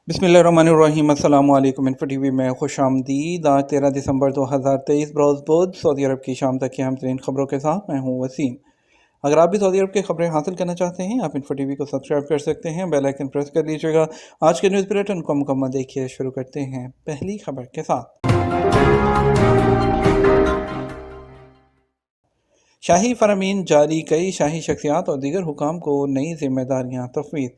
बिस्मिल्लाहिर्रहमानिर्रहीम। अस्सलाम वालेकुम। इन्फो टीवी में खुश आमदीद। आज 13 दिसंबर 2023 बरोज़ बुध सऊदी अरब की शाम तक की अहम तरीन खबरों के साथ मैं हूँ वसीम। अगर आप भी सऊदी अरब की खबरें हासिल करना चाहते हैं आप इन्फो टीवी को सब्सक्राइब कर सकते हैं, बेल आइकन प्रेस कर लीजिएगा। आज के न्यूज़ बुलेटिन को मुकम्मल देखिए। शुरू करते हैं पहली खबर के साथ। शाही फरामीन जारी, कई शाही शख्सियात और दीगर हुकाम को नई जिम्मेदारियाँ तफवीज़।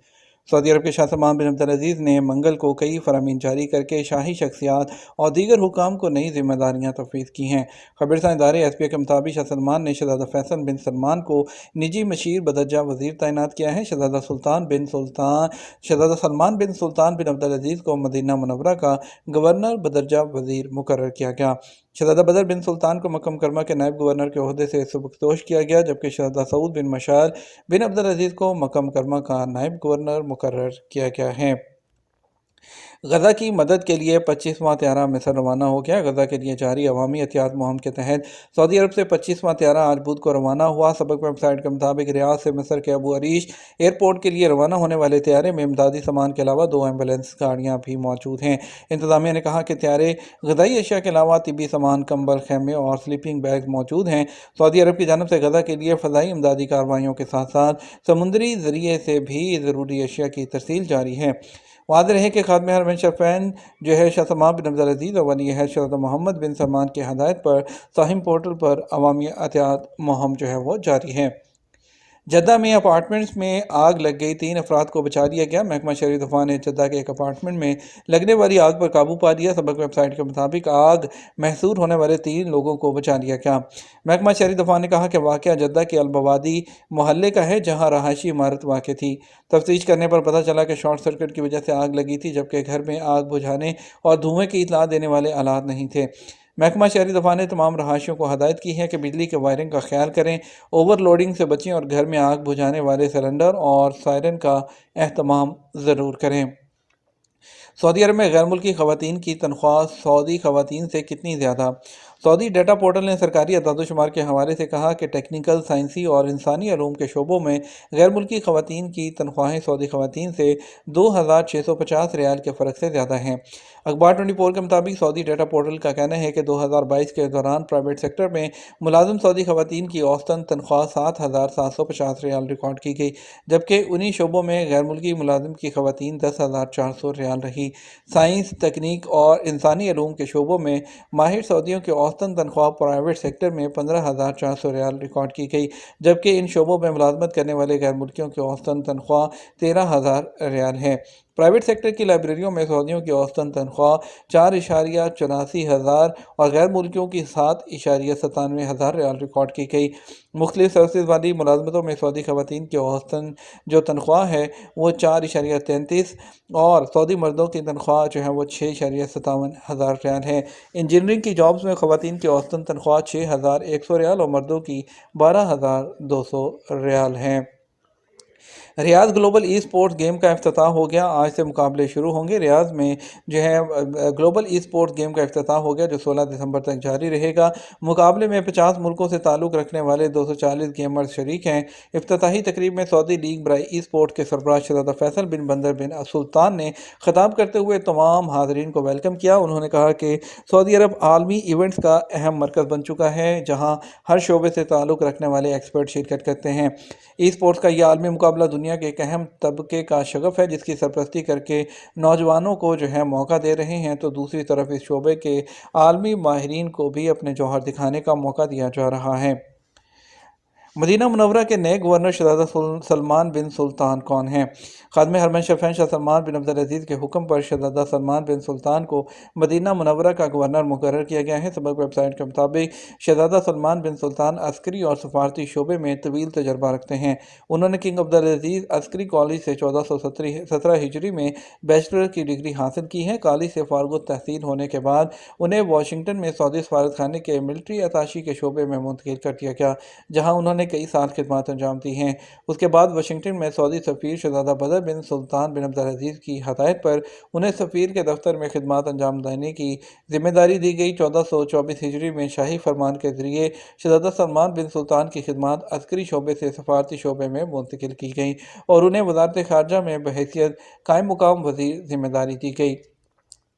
सऊदी अरब के शाह सलमान बिन अब्दुल अजीज़ ने मंगल को कई फरामीन जारी करके शाही शख्सियात और दीगर हुकाम को नई जिम्मेदारियाँ तफवीज़ की हैं। खबरसां इदारे एसपीए के मुताबिक शाह सलमान ने शहजादा फैसल बिन सलमान को निजी मशीर बदरजा वजीर तैनात किया है। शहजादा सलमान बिन सुल्तान बिन अब्दुल अजीज़ को मदीना मुनव्वरा का गवर्नर बदरजा वजीर मुकर्रर किया गया। शहजादा बदर बिन सुल्तान को मक्का मुकरमा के नायब गवर्नर के ओहदे से सुबकदोश किया गया, जबकि शहजादा सऊद बिन मशाल बिन अब्दुल अजीज़ को मक्का मुकरमा का नायब गवर्नर मुकर्रर किया गया है। गजा की मदद के लिए 25वां त्यारा मिस्र रवाना हो गया। गजा के लिए जारी अवामी एहतियात मुहिम के तहत सऊदी अरब से 25वां त्यारा आज बुध को रवाना हुआ। सबक वेबसाइट के मुताबिक रियाद से मिस्र के अबू अरीश एयरपोर्ट के लिए रवाना होने वाले त्यारे में इमदादी सामान के अलावा 2 एम्बुलेंस गाड़ियाँ भी मौजूद हैं। इंतजामिया ने कहा कि त्यारे गजाई अशिया के अलावा तिबी सामान, कंबल, खेमे और स्लीपिंग बैग मौजूद हैं। सऊदी अरब की जानब से गजा के लिए फ़ज़ाई इमदादी कार्रवाइयों के साथ साथ समुद्री ज़रिए से भी ज़रूरी अशिया की तरसील जारी है। वाज़ेह रहे कि खादिम हरमैन शरीफैन जो है शाह सलमान बिन अब्दुल अजीज़ और वली अहद शहज़ादा मोहम्मद बिन सलमान की हदायत पर साहिम पोर्टल पर अवामी एहतियात मुहिम जो है वो जारी है। जद्दा में अपार्टमेंट्स में आग लग गई, 3 अफराद को बचा लिया गया। महकमा शहरी दफा ने जद्दा के एक अपार्टमेंट में लगने वाली आग पर काबू पा लिया। सबक वेबसाइट के मुताबिक आग महसूर होने वाले 3 लोगों को बचा लिया गया। महकमा शहरी दफा ने कहा कि वाक़या जद्दा के अलबवादी मोहल्ले का है, जहाँ रहायशी इमारत वाक़ थी। तफ्तीश करने पर पता चला कि शॉर्ट सर्किट की वजह से आग लगी थी, जबकि घर में आग बुझाने और धुएं की इतला देने वाले आलात नहीं थे। महकमा शहरी दफा ने तमाम रहायशियों को हदायत की है कि बिजली के वायरिंग का ख्याल करें, ओवरलोडिंग से बचें और घर में आग बुझाने वाले सिलेंडर और सायरन का एहतमाम ज़रूर करें। सऊदी अरब में गैर मुल्की ख़वातीन की तनख्वाह सऊदी ख़वातीन से कितनी ज़्यादा। सऊदी डाटा पोर्टल ने सरकारी अदाद-ओ-शुमार के हवाले से कहा कि टेक्निकल, साइंसी और इंसानी अलूम के शोबों में गैर मुल्की ख़वातीन की तनख्वाहें सऊदी ख़वातीन से 2650 रियाल के फ़र्क से ज़्यादा हैं। अखबार 24 के मुताबिक सऊदी डाटा पोर्टल का कहना है कि 2022 के दौरान प्राइवेट सेक्टर में मुलाजिम सऊदी ख़वातीन की औसतन तनख्वाह 7750 रियाल रिकॉर्ड की गई, जबकि उन्हीं शोबों में गैर मुल्की मुलाजिम की ख़वातीन 10,400 रियाल रही। साइंस, तकनीक और इंसानी अलूम के शोबों में माहिर सऊदियों की औसतन तनख्वाह प्राइवेट सेक्टर में 15,400 रियाल रिकॉर्ड की गई, जबकि इन शोबों में मुलाजमत करने वाले गैर मुल्कियों की औसतन तनख्वाह 13,000 रियाल है। प्राइवेट सेक्टर की लाइब्रेरियों में सऊदियों की औसतन तनख्वाह 4,84,000 और गैर मुल्कियों की 7,97,000 रियाल रिकॉर्ड की गई। मुख्तलिफ सर्विस वाली मुलाजमतों में सऊदी ख़वातीन की औसतन जो तनख्वाह है वो 4,33 और सऊदी मर्दों की तनख्वाह जो है वो 6,57,000 रियाल है। इंजीनियरिंग की जॉब्स में ख़वातीन की औसतन तनख्वाह 6,100 रियाल और मर्दों की 12,200 रियाल है। Riyadh global e sports game का इफ्तिताह हो गया। आज से मुकाबले शुरू होंगे। रियाद में जो है ग्लोबल ई स्पोर्ट्स गेम का इफ्तिताह हो गया, जो 16 दिसंबर तक जारी रहेगा। मुकाबले में 50 मुल्कों से ताल्लुक़ रखने वाले 240 गेमर्स शरीक हैं। इफ्तिताही तकरीब में सऊदी लीग बराए ई स्पोर्ट के सरबराह शहज़ादा फैसल बिन बंदर बिन सुल्तान ने खिताब करते हुए तमाम हाज़रीन को वेलकम किया। उन्होंने कहा कि सऊदी अरब आलमी इवेंट्स का अहम मरकज़ बन चुका है, जहाँ हर शोबे से ताल्लुक़ रखने वाले एक्सपर्ट शिरकत करते हैं। ई स्पोर्ट्स का यह आलमी मुकाबला दुनिया के एक अहम तबके का शगफ है, जिसकी सरपरस्ती करके नौजवानों को जो है मौका दे रहे हैं, तो दूसरी तरफ इस शोबे के आलमी माहिरीन को भी अपने जौहर दिखाने का मौका दिया जा रहा है। मदीना मुनव्वरा के नए गवर्नर शहज़ादा सलमान बिन सुल्तान कौन हैं? खादिम हरमैन शरीफैन शाह सलमान बिन अब्दुल अजीज़ के हुक्म पर शहज़ादा सलमान बिन सुल्तान को मदीना मुनव्वरा का गवर्नर मुकर्रर किया गया है। सबक वेबसाइट के मुताबिक शहज़ादा सलमान बिन सुल्तान अस्करी और सफारती शोबे में तवील तजर्बा रखते हैं। उन्होंने किंग अब्दुल अजीज़ अस्करी कॉलेज से 1417 हिजरी में बैचलर की डिग्री हासिल की है। कॉलेज से फारग तहसील होने के बाद उन्हें वाशिंगटन में सऊदी सफारतखाने के मिलिट्री अताशी के शोबे में मुंतकिल कर दिया गया, जहाँ उन्होंने कई साल खिदमत अंजाम दी हैं। उसके बाद वाशिंगटन में सऊदी सफ़ीर शहज़ादा बदर बिन सुल्तान बिन अब्दुल-अज़ीज़ की हदायत पर उन्हें सफ़ीर के दफ्तर में खिदमत अंजाम देने की जिम्मेदारी दी गई। 1424 हिजरी में शाही फरमान के ज़रिए शहज़ादा सलमान बिन सुल्तान की खिदमत अस्करी शोबे से सफारती शोबे में मुंतकिल की गई और उन्हें वज़ारत ख़ारजा में बहैसियत कायम मुकाम वज़ीर जिम्मेदारी दी गई।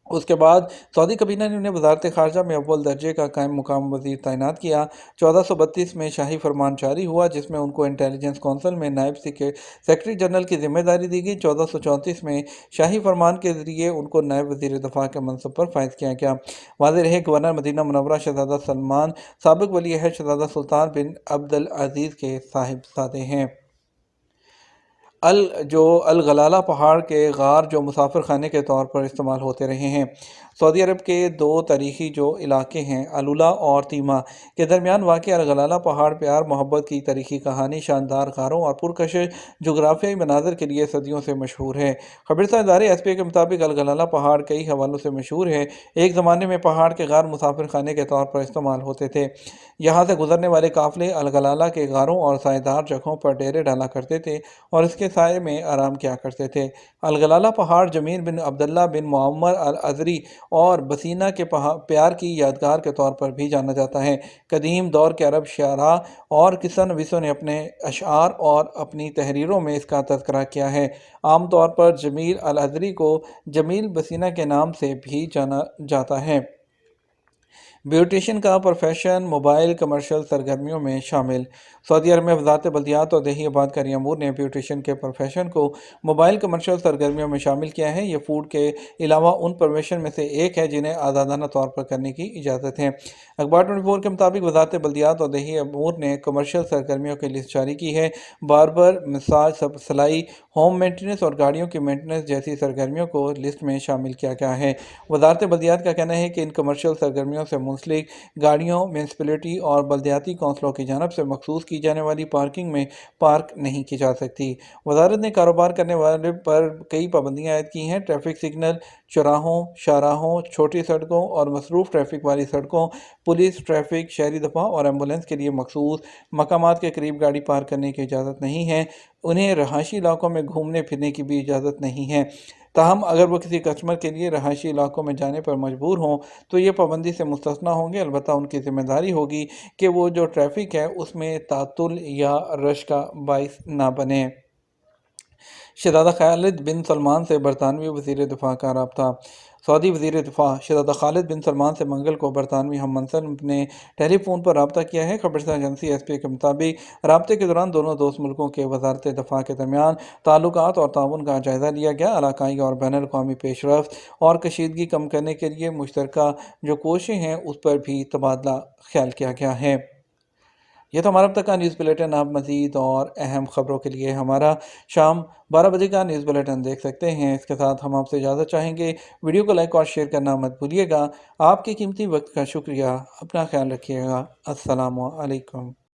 उसके बाद सऊदी कबीना ने उन्हें वज़ारत ख़ारजा में अव्वल दर्जे का कायम मुकाम वज़ीर तैनात किया। 1432 में शाही फरमान जारी हुआ जिसमें उनको इंटेलिजेंस कौंसिल में नायब सेक्रेटरी जनरल की जिम्मेदारी दी गई। 1434 में शाही फरमान के ज़रिए उनको नायब वज़ीर दफ़ा के मनसब पर फायद किया गया। वाज़ेह रहे गवर्नर मदीना मुनव्वरा शहज़ादा सलमान साबिक़ वली अहद शहज़ादा सुल्तान बिन अब्दुल अज़ीज़ के साहिबजादे हैं। अल गलाला पहाड़ के गार जो मुसाफिर खाने के तौर पर इस्तेमाल होते रहे हैं। सऊदी अरब के दो तारीखी जो इलाके हैं अलुला और तीमा के दरमियान वाक़ अल गलाला पहाड़ प्यार मोहब्बत की तारीखी कहानी शानदार गारों और पुरकशिश जोग्राफियाई मनाज़र के लिए सदियों से मशहूर है। खबरसार इदारे एसपीए के मुताबिक अल गलाला पहाड़ कई हवालों से मशहूर है। एक ज़माने में पहाड़ के गार मुसाफिर खाने के तौर पर इस्तेमाल होते थे। यहाँ से गुजरने वाले काफ़िले अल गलाला के गारों और सायेदार जगहों पर डेरे डाला करते थे और इसके साए में आराम किया करते थे। अल गलाला पहाड़ जमील बिन अब्दुल्ला बिन मुअम्मर अल अज़री और बसीना के प्यार की यादगार के तौर पर भी जाना जाता है। कदीम दौर के अरब शअरा और किस्सा नवीसों ने अपने अशआर और अपनी तहरीरों में इसका तज़किरा किया है। आम तौर पर जमील अल अज़री को जमील बसीना के नाम से भी जाना जाता है। ब्यूटिशन का प्रोफेशन मोबाइल कमर्शियल सरगर्मियों में शामिल। सऊदी अरब में वज़ारत बल्दियात और देही आबादकारी अमूर ने ब्यूटिशन के प्रोफेशन को मोबाइल कमर्शियल सरगर्मियों में शामिल किया है। ये फूड के अलावा उन प्रोफेशन में से एक है जिन्हें आज़ादाना तौर पर करने की इजाज़त है। अखबार 24 के मुताबिक वज़ारत बल्दियात और देही अमूर ने कमर्शियल सरगर्मियों की लिस्ट जारी की है। बार्बर, मसाज, सिलाई, होम मेंटेनेंस और गाड़ियों की मेंटेनेंस जैसी सरगर्मियों को लिस्ट में शामिल किया गया है। वज़ारत बल्दियात का कहना है कि इन कमर्शियल सरगर्मियों से मुंसलिक गाड़ियों म्यूनसिपैलिटी और बल्दियाती कौंसलों की जानब से मखसूस की जाने वाली पार्किंग में पार्क नहीं की जा सकती। वज़ारत ने कारोबार करने वाले पर कई पाबंदियाँ आयद की हैं। ट्रैफिक सिग्नल, चौराहों, शाहराहों, छोटी सड़कों और मसरूफ़ ट्रैफिक वाली सड़कों, पुलिस, ट्रैफिक, शहरी दफा और एम्बुलेंस के लिए मखसूस मकामात के करीब गाड़ी पार्क करने की इजाज़त नहीं है। उन्हें रहायशी इलाकों में घूमने फिरने की भी इजाज़त नहीं है। ताहम अगर वो किसी कस्टमर के लिए रहायशी इलाकों में जाने पर मजबूर हों तो ये पाबंदी से मुस्तस्ना होंगे। अलबत्ता उनकी ज़िम्मेदारी होगी कि वो जो ट्रैफिक है उसमें तातुल या रश का बाइस ना बने। शहज़ादा खालिद बिन सलमान से बरतानवी वज़ीर दिफ़ा का रब्ता। सऊदी वज़ीर दिफ़ा शहज़ादा खालिद बिन सलमान से मंगल को बरतानवी हम मनसब ने टेलीफोन पर रब्ता किया है। खबरसार एजेंसी एसपीए के मुताबिक रब्ते के दौरान दोनों दोस्त मुल्कों के वज़ारत दिफ़ा के दरमियान ताल्लुकात और ताउन का जायज़ा लिया गया। इलाकाई और बैनुल अक़वामी पेशरफ्त और कशीदगी कम करने के लिए मुश्तरका जो कोशिशें हैं उस पर भी तबादला ख्याल किया गया है। ये तो हमारा अब तक का न्यूज़ बुलेटिन। आप मज़ीद और अहम ख़बरों के लिए हमारा शाम 12 बजे का न्यूज़ बुलेटिन देख सकते हैं। इसके साथ हम आपसे इजाज़त चाहेंगे। वीडियो को लाइक और शेयर करना मत भूलिएगा। आपके कीमती वक्त का शुक्रिया। अपना ख्याल रखिएगा। अस्सलामु अलैकुम।